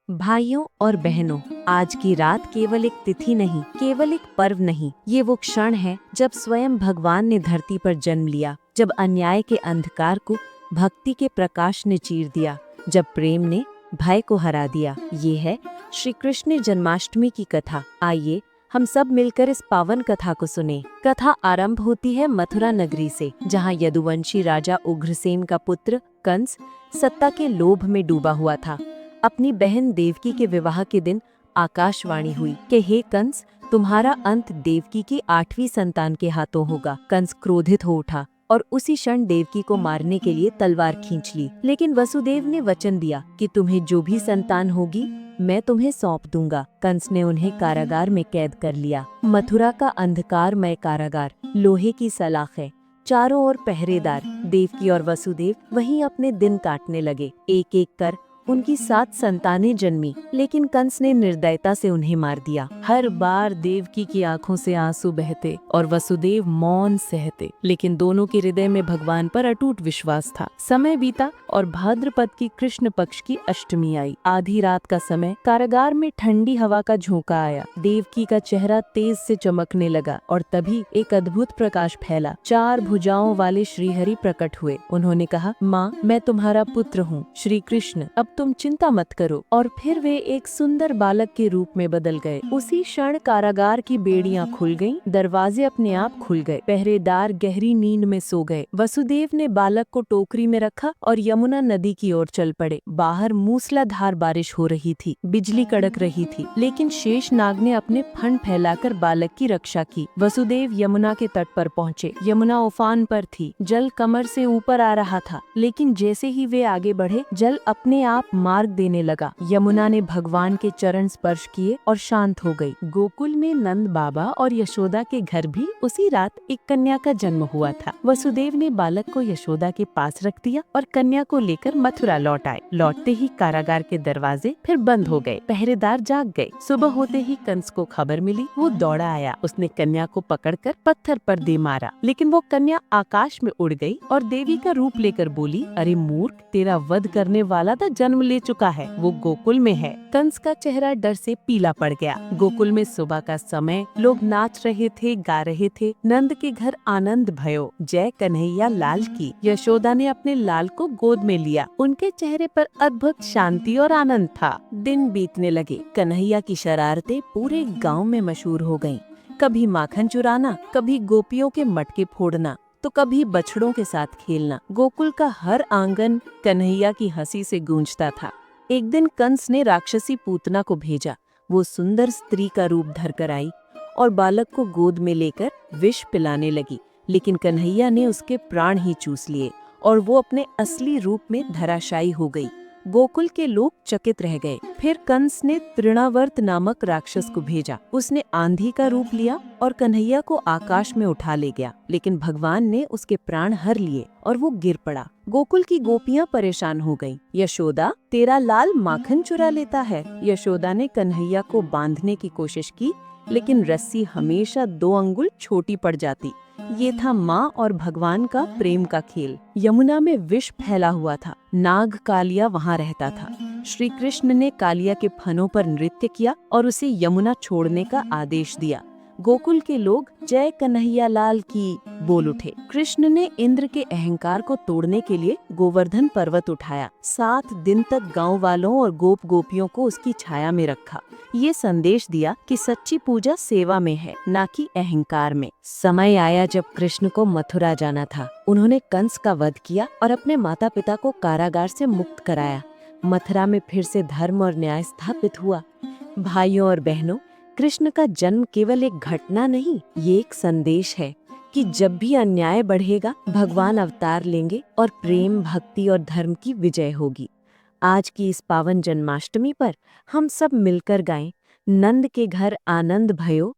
भाइयों और बहनों, आज की रात केवल एक तिथि नहीं, केवल एक पर्व नहीं, ये वो क्षण है जब स्वयं भगवान ने धरती पर जन्म लिया, जब अन्याय के अंधकार को भक्ति के प्रकाश ने चीर दिया, जब प्रेम ने भय को हरा दिया। ये है श्री कृष्ण जन्माष्टमी की कथा। आइए हम सब मिलकर इस पावन कथा को सुने। कथा आरंभ होती है मथुरा नगरी से, जहाँ यदुवंशी राजा उग्रसेन का पुत्र कंस सत्ता के लोभ में डूबा हुआ था। अपनी बहन देवकी के विवाह के दिन आकाशवाणी हुई कि हे कंस, तुम्हारा अंत देवकी की 8वीं संतान के हाथों होगा। कंस क्रोधित हो उठा और उसी क्षण देवकी को मारने के लिए तलवार खींच ली। लेकिन वसुदेव ने वचन दिया कि तुम्हें जो भी संतान होगी मैं तुम्हें सौंप दूंगा। कंस ने उन्हें कारागार में कैद कर लिया। मथुरा का अंधकारमय कारागार, लोहे की सलाखें, चारों ओर पहरेदार। देवकी और वसुदेव वहीं अपने दिन काटने लगे। एक एक कर उनकी 7 संतानें जन्मी, लेकिन कंस ने निर्दयता से उन्हें मार दिया। हर बार देवकी की आंखों से आंसू बहते और वसुदेव मौन सहते, लेकिन दोनों के हृदय में भगवान पर अटूट विश्वास था। समय बीता और भाद्रपद की कृष्ण पक्ष की अष्टमी आई। आधी रात का समय, कारागार में ठंडी हवा का झोंका आया। देवकी का चेहरा तेज से चमकने लगा और तभी एक अद्भुत प्रकाश फैला। 4 भुजाओं वाले श्रीहरि प्रकट हुए। उन्होंने कहा, माँ, मैं तुम्हारा पुत्र हूँ, श्री कृष्ण, अब तुम चिंता मत करो। और फिर वे एक सुंदर बालक के रूप में बदल गए। उसी क्षण कारागार की बेड़ियां खुल गईं, दरवाजे अपने आप खुल गए, पहरेदार गहरी नींद में सो गए। वसुदेव ने बालक को टोकरी में रखा और यमुना नदी की ओर चल पड़े। बाहर मूसलाधार बारिश हो रही थी, बिजली कड़क रही थी, लेकिन शेषनाग ने अपने फण फैलाकर बालक की रक्षा की। वसुदेव यमुना के तट पर पहुँचे। यमुना उफान पर थी, जल कमर से ऊपर आ रहा था, लेकिन जैसे ही वे आगे बढ़े, जल अपने आप मार्ग देने लगा। यमुना ने भगवान के चरण स्पर्श किए और शांत हो गई। गोकुल में नंद बाबा और यशोदा के घर भी उसी रात एक कन्या का जन्म हुआ था। वसुदेव ने बालक को यशोदा के पास रख दिया और कन्या को लेकर मथुरा लौट आए। लौटते ही कारागार के दरवाजे फिर बंद हो गए, पहरेदार जाग गए। सुबह होते ही कंस को खबर मिली। वो दौड़ा आया। उसने कन्या को पकड़कर पत्थर पर दे मारा, लेकिन वो कन्या आकाश में उड़ गई और देवी का रूप लेकर बोली, अरे मूर्ख, तेरा वध करने वाला तो जन्म ले चुका है, वो गोकुल में है। कंस का चेहरा डर से पीला पड़ गया। गोकुल में सुबह का समय, लोग नाच रहे थे, गा रहे थे। नंद के घर आनंद भयो, जय कन्हैया लाल की। यशोदा ने अपने लाल को गोद में लिया। उनके चेहरे पर अद्भुत शांति और आनंद था। दिन बीतने लगे। कन्हैया की शरारतें पूरे गांव में मशहूर हो गईं। कभी माखन चुराना, कभी गोपियों के मटके फोड़ना, तो कभी बछड़ों के साथ खेलना। गोकुल का हर आंगन कन्हैया की हंसी से गूंजता था। एक दिन कंस ने राक्षसी पूतना को भेजा। वो सुंदर स्त्री का रूप धरकर आई और बालक को गोद में लेकर विष पिलाने लगी, लेकिन कन्हैया ने उसके प्राण ही चूस लिए और वो अपने असली रूप में धराशायी हो गई। गोकुल के लोग चकित रह गए। फिर कंस ने तृणावर्त नामक राक्षस को भेजा। उसने आंधी का रूप लिया और कन्हैया को आकाश में उठा ले गया, लेकिन भगवान ने उसके प्राण हर लिए और वो गिर पड़ा। गोकुल की गोपियां परेशान हो गईं। यशोदा, तेरा लाल माखन चुरा लेता है। यशोदा ने कन्हैया को बांधने की कोशिश की, लेकिन रस्सी हमेशा 2 अंगुल छोटी पड़ जाती। ये था माँ और भगवान का प्रेम का खेल। यमुना में विष फैला हुआ था। नाग कालिया वहाँ रहता था। श्री कृष्ण ने कालिया के फनों पर नृत्य किया और उसे यमुना छोड़ने का आदेश दिया। गोकुल के लोग जय कन्हैया लाल की बोल उठे। कृष्ण ने इंद्र के अहंकार को तोड़ने के लिए गोवर्धन पर्वत उठाया। 7 दिन तक गांव वालों और गोप गोपियों को उसकी छाया में रखा। ये संदेश दिया कि सच्ची पूजा सेवा में है, न कि अहंकार में। समय आया जब कृष्ण को मथुरा जाना था। उन्होंने कंस का वध किया और अपने माता पिता को कारागार से मुक्त कराया। मथुरा में फिर से धर्म और न्याय स्थापित हुआ। भाइयों और बहनों, कृष्ण का जन्म केवल एक घटना नहीं, ये एक संदेश है कि जब भी अन्याय बढ़ेगा, भगवान अवतार लेंगे और प्रेम, भक्ति और धर्म की विजय होगी। आज की इस पावन जन्माष्टमी पर हम सब मिलकर गाएं, नंद के घर आनंद भयो,